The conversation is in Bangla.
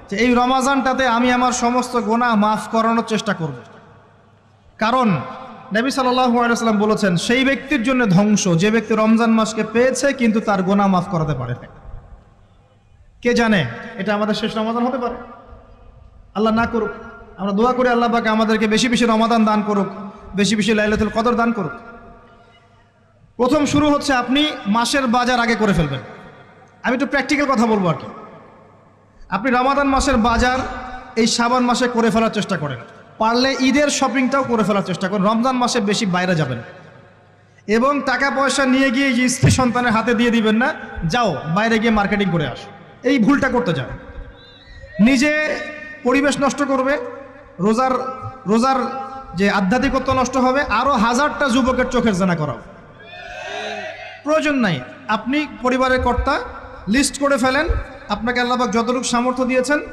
যে এই রমাজানটাতে আমি আমার সমস্ত গুনাহ মাফ করানোর চেষ্টা করব। কারণ নবী সাল্লাল্লাহু আলাইহি ওয়াসাল্লাম বলেছেন, সেই ব্যক্তির জন্য ধ্বংস যে ব্যক্তি রমজান মাসকে পেয়েছে কিন্তু তার গুনাহ মাফ করাতে পারে না। কে জানে এটা আমাদের শেষ রমাদান হতে পারে। আল্লাহ না করুক। আমরা দোয়া করি আল্লাহ পাক আমাদেরকে বেশি বেশি রমাদান দান করুক, বেশি বেশি লাইলাতুল কদর দান করুক। প্রথম শুরু হচ্ছে আপনি মাসের বাজার আগে করে ফেলবেন। আমি একটু প্র্যাকটিক্যাল কথা বলবো আর কি। আপনি রমাদান মাসের বাজার এই শাবান মাসে করে ফেলার চেষ্টা করেন, পারলে ঈদের শপিংটাও করে ফেলার চেষ্টা করেন। রমজান মাসে বেশি বাইরে যাবেন এবং টাকা পয়সা নিয়ে গিয়ে যে স্ত্রী সন্তানের হাতে দিয়ে দিবেন না, যাও বাইরে গিয়ে মার্কেটিং করে আস, এই ভুলটা করতে যান। নিজে পরিবেশ নষ্ট করবে, রোজার যে আধ্যাত্মিকত্ব নষ্ট হবে, আরও হাজারটা যুবকের চোখের জানা করা প্রয়োজন নাই। আপনি পরিবারের কর্তা, লিস্ট করে ফেলেন, আপনাকে আল্লাহ পাক যতটুকু সামর্থ্য দিয়েছেন